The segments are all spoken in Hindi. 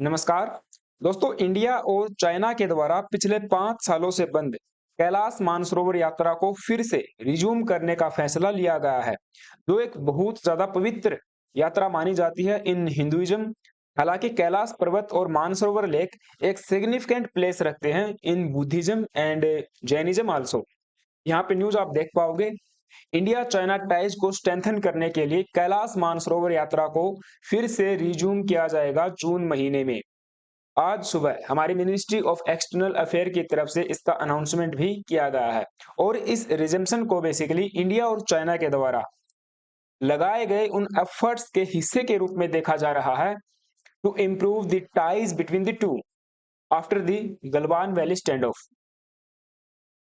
नमस्कार दोस्तों। इंडिया और चाइना के द्वारा पिछले 5 सालों से बंद कैलाश मानसरोवर यात्रा को फिर से रिज्यूम करने का फैसला लिया गया है, जो एक बहुत ज्यादा पवित्र यात्रा मानी जाती है इन हिंदुइज्म। हालांकि कैलाश पर्वत और मानसरोवर लेक एक सिग्निफिकेंट प्लेस रखते हैं in Buddhism and Jainism also. यहाँ पे न्यूज आप देख पाओगे। इंडिया चाइना टाइज को स्ट्रेंथन करने के लिए कैलाश मानसरोवर यात्रा को फिर से रिज्यूम किया जाएगा जून महीने में। आज सुबह हमारी मिनिस्ट्री ऑफ एक्सटर्नल अफेयर की तरफ से इसका अनाउंसमेंट भी किया गया है और इस रिजम्पशन को बेसिकली इंडिया और चाइना के द्वारा लगाए गए उन एफर्ट्स के हिस्से के रूप में देखा जा रहा है to improve the ties between the two after the Galwan valley standoff.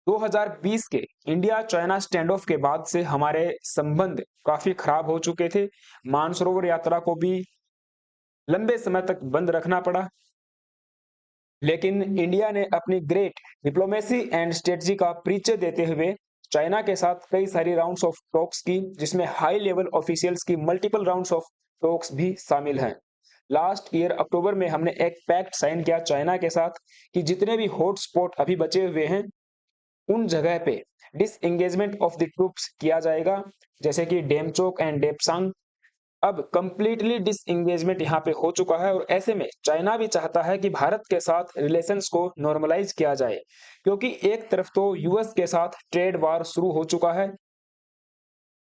2020 के इंडिया चाइना स्टैंड ऑफ के बाद से हमारे संबंध काफी खराब हो चुके थे। मानसरोवर यात्रा को भी लंबे समय तक बंद रखना पड़ा, लेकिन इंडिया ने अपनी ग्रेट डिप्लोमेसी एंड स्ट्रेटजी का परिचय देते हुए चाइना के साथ कई सारी राउंड्स ऑफ टॉक्स की, जिसमें हाई लेवल ऑफिशियल्स की मल्टीपल राउंड्स ऑफ टॉक्स भी शामिल हैं। लास्ट ईयर अक्टूबर में हमने एक पैक्ट साइन किया चाइना के साथ कि जितने भी हॉट स्पॉट अभी बचे हुए हैं उन जगह पे डिसएंगेजमेंट ऑफ द ट्रूप्स किया जाएगा, जैसे कि डेमचोक एंड डेपसांग। अब कंप्लीटली डिसएंगेजमेंट यहाँ पे हो चुका है और ऐसे में चाइना भी चाहता है कि भारत के साथ रिलेशंस को नॉर्मलाइज किया जाए, क्योंकि एक तरफ तो यूएस के साथ ट्रेड वार शुरू हो चुका है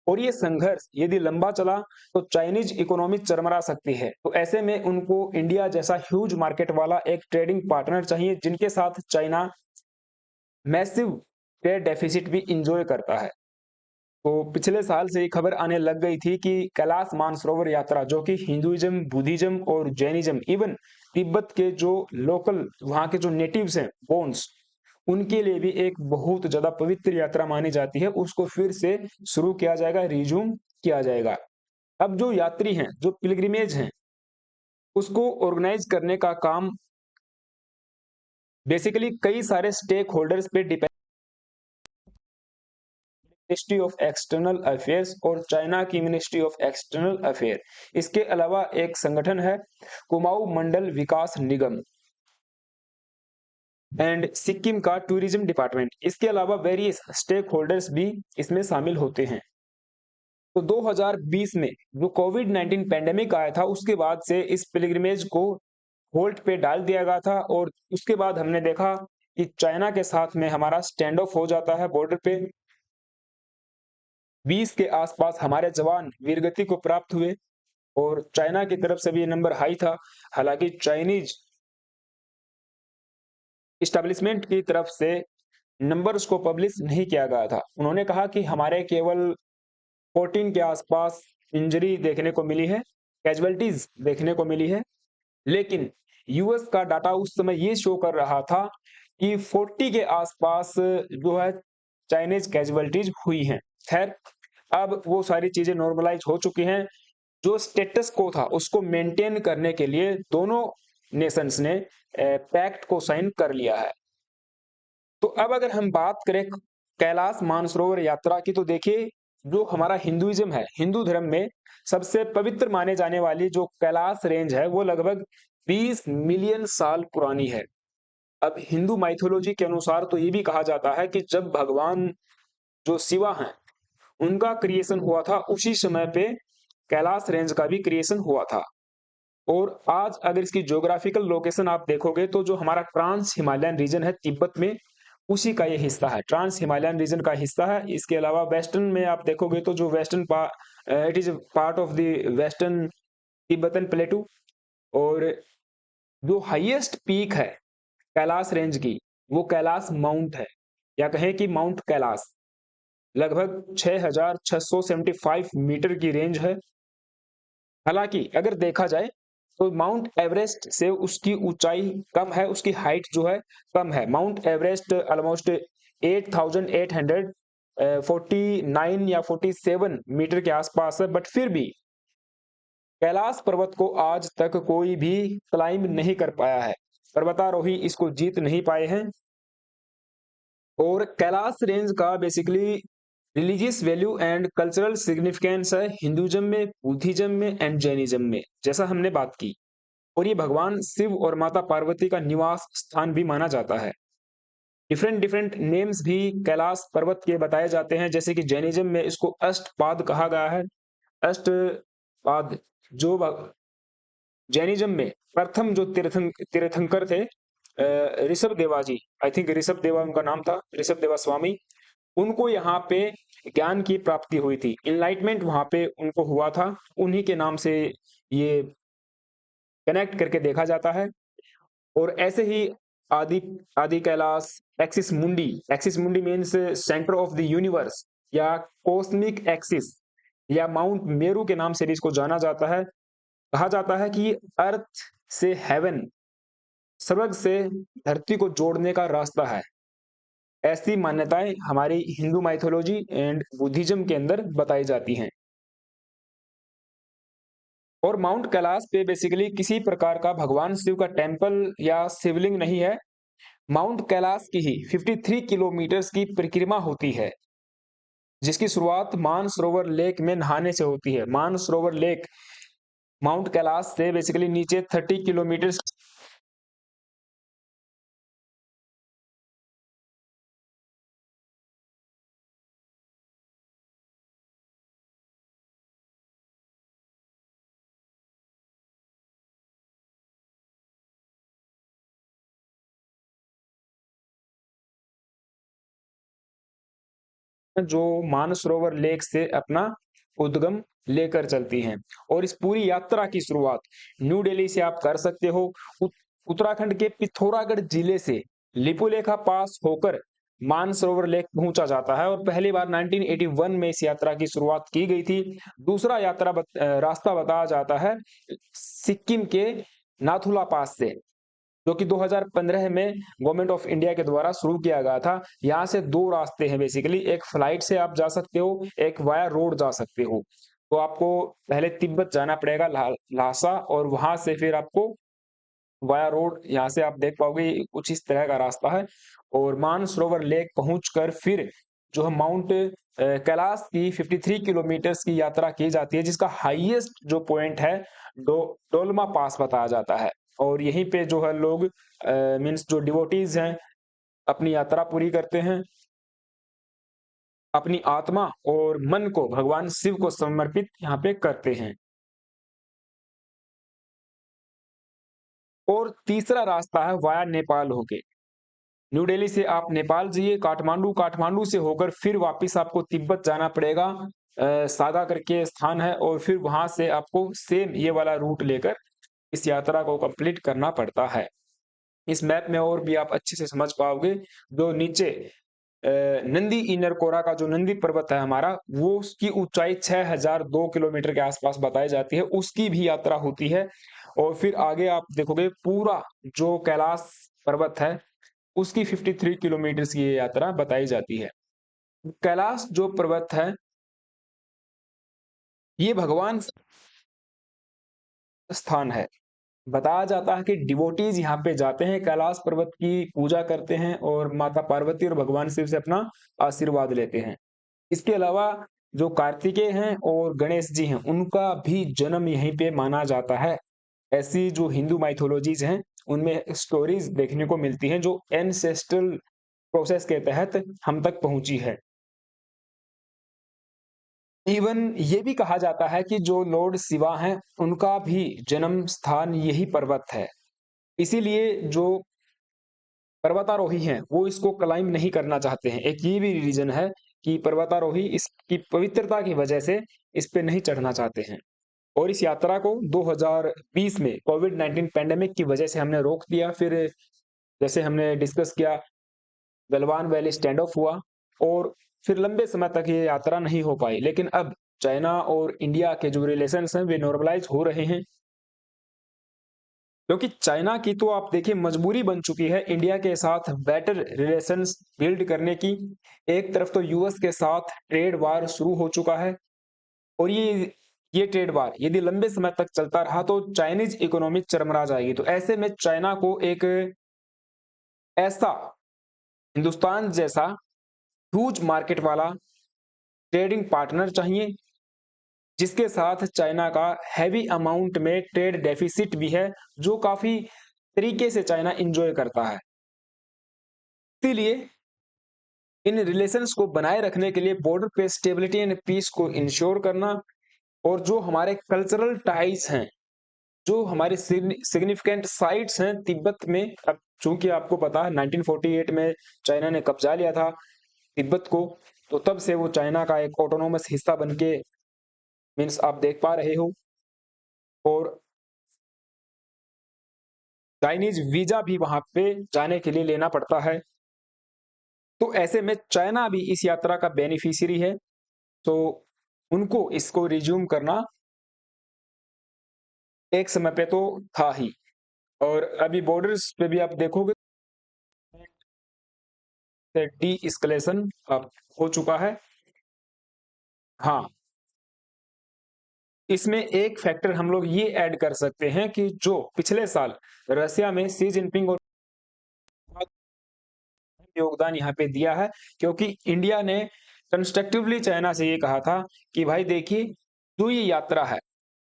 और ये संघर्ष यदि लंबा चला तो चाइनीज इकोनॉमी चरमरा सकती है। तो ऐसे में उनको इंडिया जैसा ह्यूज मार्केट वाला एक ट्रेडिंग पार्टनर चाहिए जिनके साथ चाइना मैसिव ट्रेड डेफिसिट भी इंजॉय करता है। तो पिछले साल से ये खबर आने लग गई थी कि कैलाश मानसरोवर यात्रा, जो कि हिंदुइज्म, बुद्धिज्म और जैनिज्म, इवन तिब्बत के जो लोकल वहाँ के जो नेटिव्स हैं बोन्स, उनके लिए भी एक बहुत ज्यादा पवित्र यात्रा मानी जाती है, उसको फिर से शुरू किया जाएगा, रिज्यूम किया जाएगा। अब जो यात्री हैं, जो पिलग्रिमेज हैं, उसको ऑर्गेनाइज करने का काम बेसिकली कई सारे स्टेक होल्डर्स पे depend, ministry of external affairs और चाइना की मिनिस्ट्री ऑफ एक्सटर्नल अफेयर। इसके अलावा एक संगठन है कुमाऊं मंडल विकास निगम एंड सिक्किम का टूरिज्म डिपार्टमेंट। इसके अलावा वेरियस स्टेक होल्डर्स भी इसमें शामिल होते हैं। तो 2020 में जो कोविड 19 पैंडेमिक आया था उसके बाद से इस पिलग्रिमेज को होल्ड पे डाल दिया गया था और उसके बाद हमने देखा कि चाइना के साथ में हमारा स्टैंड ऑफ हो जाता है बॉर्डर पे। 20 के आसपास हमारे जवान वीरगति को प्राप्त हुए और चाइना की तरफ से भी ये नंबर हाई था। हालांकि चाइनीज इस्टेब्लिशमेंट की तरफ से नंबर्स को पब्लिश नहीं किया गया था। उन्होंने कहा कि हमारे केवल 14 के आसपास इंजरी देखने को मिली है, कैजुअलिटीज देखने को मिली है, लेकिन यूएस का डाटा उस समय ये शो कर रहा था कि 40 के आसपास जो है चाइनीज कैजुअलिटीज हुई हैं। खैर, अब वो सारी चीजें नॉर्मलाइज हो चुकी हैं। जो स्टेटस को था उसको मेंटेन करने के लिए दोनों नेशंस ने पैक्ट को साइन कर लिया है। तो अब अगर हम बात करें कैलाश मानसरोवर यात्रा की, तो देखिए जो हमारा हिंदुइज्म है, हिंदू धर्म में सबसे पवित्र माने जाने वाली जो कैलाश रेंज है वो लगभग 20 मिलियन साल पुरानी है। अब हिंदू माइथोलॉजी के अनुसार तो ये भी कहा जाता है कि जब भगवान जो शिवा हैं उनका क्रिएशन हुआ था उसी समय पे कैलाश रेंज का भी क्रिएशन हुआ था। और आज अगर इसकी ज्योग्राफिकल लोकेशन आप देखोगे तो जो हमारा ट्रांस हिमालयन रीजन है तिब्बत में, उसी का ये हिस्सा है, ट्रांस हिमालयन रीजन का हिस्सा है। इसके अलावा वेस्टर्न में आप देखोगे तो जो western it is part of the western Tibetan प्लेटू। और जो हाईएस्ट पीक है कैलाश रेंज की वो कैलाश माउंट है, या कहें कि माउंट कैलाश, लगभग 6675 मीटर की रेंज है। हालांकि अगर देखा जाए तो माउंट एवरेस्ट से उसकी ऊंचाई कम है, उसकी हाइट जो है कम है। माउंट एवरेस्ट ऑलमोस्ट 8849 या 47 मीटर के आसपास है, बट फिर भी कैलाश पर्वत को आज तक कोई भी क्लाइंब नहीं कर पाया है, पर्वतारोही इसको जीत नहीं पाए हैं। और कैलाश रेंज का basically religious value and cultural significance है हिंदुइज्म में, बुद्धिज्म में एंड जैनिज्म में, जैसा हमने बात की। और ये भगवान शिव और माता पार्वती का निवास स्थान भी माना जाता है। डिफरेंट डिफरेंट नेम्स भी कैलाश पर्वत के बताए जाते हैं, जैसे कि जैनिज्म में इसको अष्टपाद कहा गया है। अष्टपाद जो जैनिज्म में प्रथम जो तीर्थंकर थे, ऋषभ देवा जी, आई थिंक ऋषभ देवा उनका नाम था, ऋषभ देवा स्वामी, उनको यहाँ पे ज्ञान की प्राप्ति हुई थी, इनलाइटमेंट वहां पे उनको हुआ था। उन्हीं के नाम से ये कनेक्ट करके देखा जाता है। और ऐसे ही आदि आदि कैलाश, एक्सिस मुंडी means centre of the universe या कॉस्मिक एक्सिस, या माउंट मेरू के नाम से भी इसको जाना जाता है। कहा जाता है कि अर्थ से हेवन, स्वर्ग से धरती को जोड़ने का रास्ता है। ऐसी मान्यताएं हमारी हिंदू माइथोलॉजी एंड बुद्धिज्म के अंदर बताई जाती हैं। और माउंट कैलाश पे बेसिकली किसी प्रकार का भगवान शिव का टेंपल या शिवलिंग नहीं है। माउंट कैलाश की ही 53 किलोमीटर की परिक्रमा होती है, जिसकी शुरुआत मानसरोवर लेक में नहाने से होती है। मानसरोवर लेक माउंट कैलाश से बेसिकली नीचे 30 किलोमीटर जो मानसरोवर लेक से अपना उद्गम लेकर चलती हैं। और इस पूरी यात्रा की शुरुआत न्यू दिल्ली से आप कर सकते हो। उत्तराखंड के पिथौरागढ़ जिले से लिपुलेखा पास होकर मानसरोवर लेक पहुंचा जाता है, और पहली बार 1981 में इस यात्रा की शुरुआत की गई थी। दूसरा रास्ता बताया जाता है सिक्किम के नाथुला पास से, जो कि 2015 में गवर्नमेंट ऑफ इंडिया के द्वारा शुरू किया गया था। यहाँ से दो रास्ते हैं बेसिकली, एक फ्लाइट से आप जा सकते हो, एक वाया रोड जा सकते हो। तो आपको पहले तिब्बत जाना पड़ेगा, लासा, और वहां से फिर आपको वाया रोड, यहाँ से आप देख पाओगे कुछ इस तरह का रास्ता है। और मानसरोवर लेक पहुंचकर फिर जो है माउंट कैलाश की 53 किलोमीटर्स की यात्रा की जाती है, जिसका हाईएस्ट जो पॉइंट है डोलमा पास बताया जाता है। और यहीं पे जो है लोग मीन्स जो डिवोटीज हैं अपनी यात्रा पूरी करते हैं, अपनी आत्मा और मन को भगवान शिव को समर्पित यहाँ पे करते हैं। और तीसरा रास्ता है वाया नेपाल होके। न्यू दिल्ली से आप नेपाल जाइए, काठमांडू, काठमांडू से होकर फिर वापस आपको तिब्बत जाना पड़ेगा। सागा करके स्थान है, और फिर वहां से आपको सेम ये वाला रूट लेकर इस यात्रा को कंप्लीट करना पड़ता है। इस मैप में और भी आप अच्छे से समझ पाओगे। जो नीचे नंदी इनर कोरा का जो नंदी पर्वत है हमारा, वो उसकी ऊंचाई 6002 किलोमीटर के आसपास बताई जाती है, उसकी भी यात्रा होती है। और फिर आगे आप देखोगे पूरा जो कैलाश पर्वत है उसकी 53 किलोमीटर की ये यात्रा बताई जाती है। कैलाश जो पर्वत है ये भगवान स्थान है। बताया जाता है कि डिवोटीज यहाँ पे जाते हैं, कैलाश पर्वत की पूजा करते हैं और माता पार्वती और भगवान शिव से अपना आशीर्वाद लेते हैं। इसके अलावा जो कार्तिकेय हैं और गणेश जी हैं उनका भी जन्म यहीं पे माना जाता है। ऐसी जो हिंदू माइथोलॉजीज हैं उनमें स्टोरीज देखने को मिलती हैं जो एंसेस्ट्रल प्रोसेस के तहत हम तक पहुंची है। इवन ये भी कहा जाता है कि जो लॉर्ड शिवा हैं उनका भी जन्म स्थान यही पर्वत है। इसीलिए जो पर्वतारोही हैं वो इसको क्लाइंब नहीं करना चाहते हैं। एक ये भी रीजन है कि पर्वतारोही इसकी पवित्रता की वजह से इस पे नहीं चढ़ना चाहते हैं। और इस यात्रा को 2020 में कोविड 19 पैंडेमिक की वजह से हमने रोक दिया। फिर जैसे हमने डिस्कस किया, गलवान वैली स्टैंड ऑफ हुआ, और फिर लंबे समय तक ये यात्रा नहीं हो पाई। लेकिन अब चाइना और इंडिया के जो रिलेशन हैं वे नॉर्मलाइज हो रहे हैं, क्योंकि चाइना की तो आप देखिए मजबूरी बन चुकी है इंडिया के साथ बेटर रिलेशंस बिल्ड करने की। एक तरफ तो यूएस के साथ ट्रेड वार शुरू हो चुका है, और ये ट्रेड वार यदि लंबे समय तक चलता रहा तो चाइनीज इकोनॉमी चरमरा जाएगी। तो ऐसे में चाइना को एक ऐसा हिंदुस्तान जैसा ह्यूज मार्केट वाला ट्रेडिंग पार्टनर चाहिए, जिसके साथ चाइना का हैवी अमाउंट में ट्रेड डेफिसिट भी है, जो काफी तरीके से चाइना इंजॉय करता है। इसीलिए इन रिलेशंस को बनाए रखने के लिए बॉर्डर पे स्टेबिलिटी एंड पीस को इंश्योर करना, और जो हमारे कल्चरल टाइज हैं, जो हमारी सिग्निफिकेंट साइट्स हैं तिब्बत में। अब चूंकि आपको पता है 1948 में चाइना ने कब्जा लिया था तिब्बत को, तो तब से वो चाइना का एक ऑटोनोमस हिस्सा बन के, मीन्स आप देख पा रहे हो। और चाइनीज वीजा भी वहां पे जाने के लिए लेना पड़ता है। तो ऐसे में चाइना भी इस यात्रा का बेनिफिशियरी है, तो उनको इसको रिज्यूम करना एक समय पे तो था ही। और अभी बॉर्डर्स पे भी आप देखोगे डी एस्केलेशन अब हो चुका है। हाँ, इसमें एक फैक्टर हम लोग ये ऐड कर सकते हैं कि जो पिछले साल रशिया में शी जिनपिंग और योगदान यहाँ पे दिया है, क्योंकि इंडिया ने कंस्ट्रक्टिवली चाइना से ये कहा था कि भाई देखिए, जो ये यात्रा है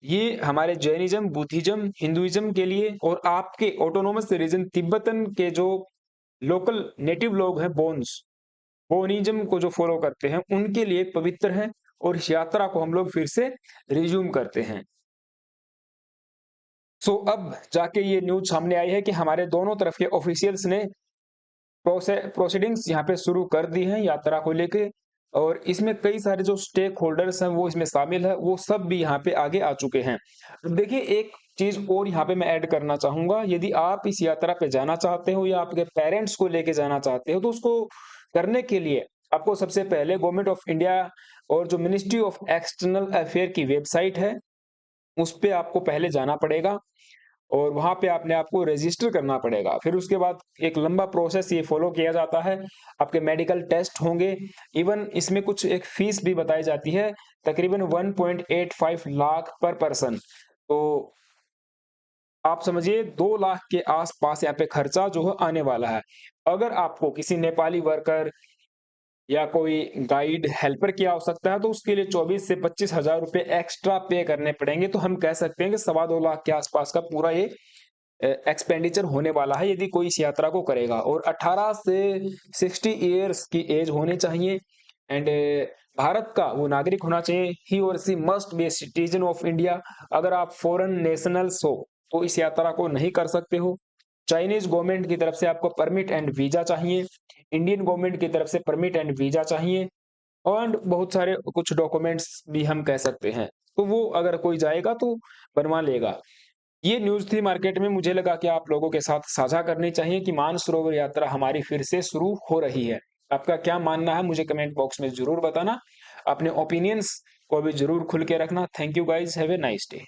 ये हमारे जैनिज्म, बुद्धिज्म, हिंदुइज्म के लिए और आपके ऑटोनोमस रीजन तिब्बतन के जो लोकल नेटिव लोग हैं, बोनिज्म को जो फॉलो करते हैं, उनके लिए पवित्र है, और इस यात्रा को हम लोग फिर से रिज्यूम करते हैं। अब जाके ये न्यूज सामने आई है कि हमारे दोनों तरफ के ऑफिशियल्स ने प्रोसीडिंग्स यहाँ पे शुरू कर दी हैं यात्रा को लेके, और इसमें कई सारे जो स्टेक होल्डर्स हैं वो इसमें शामिल है, वो सब भी यहाँ पे आगे आ चुके हैं। देखिए, एक चीज और यहाँ पे मैं ऐड करना चाहूंगा, यदि आप इस यात्रा पे जाना चाहते हो या आपके पेरेंट्स को लेके जाना चाहते हो, तो उसको करने के लिए आपको सबसे पहले गवर्नमेंट ऑफ इंडिया और जो मिनिस्ट्री ऑफ एक्सटर्नल अफेयर की वेबसाइट है, उस पे आपको पहले जाना पड़ेगा, और वहां पे आपने आपको रजिस्टर करना पड़ेगा। फिर उसके बाद एक लंबा प्रोसेस ये फॉलो किया जाता है, आपके मेडिकल टेस्ट होंगे, इवन इसमें कुछ एक फीस भी बताई जाती है, तकरीबन 1.85 लाख पर पर्सन। तो आप समझिए 2 लाख के आसपास यहाँ पे खर्चा जो है आने वाला है। अगर आपको किसी नेपाली वर्कर या कोई गाइड हेल्पर की आवश्यकता है, तो उसके लिए 24 से 25 हजार रुपए एक्स्ट्रा पे करने पड़ेंगे। तो हम कह सकते हैं कि 2.25 लाख के आसपास का पूरा ये एक्सपेंडिचर होने वाला है यदि कोई इस यात्रा को करेगा। और 18 से 60 इयर्स की एज होनी चाहिए, एंड भारत का वो नागरिक होना चाहिए। He or she must be citizen of India. अगर आप फॉरेन नेशनल्स हो तो इस यात्रा को नहीं कर सकते हो। चाइनीज गवर्नमेंट की तरफ से आपको परमिट एंड वीजा चाहिए, इंडियन गवर्नमेंट की तरफ से परमिट एंड वीजा चाहिए, और बहुत सारे कुछ डॉक्यूमेंट्स भी हम कह सकते हैं। तो वो अगर कोई जाएगा तो बनवा लेगा। ये न्यूज़ थी मार्केट में, मुझे लगा कि आप लोगों के साथ साझा करनी चाहिए कि मानसरोवर यात्रा हमारी फिर से शुरू हो रही है। आपका क्या मानना है मुझे कमेंट बॉक्स में ज़रूर बताना। अपने ओपिनियंस को भी ज़रूर खुल के रखना। Thank you guys, have a nice day.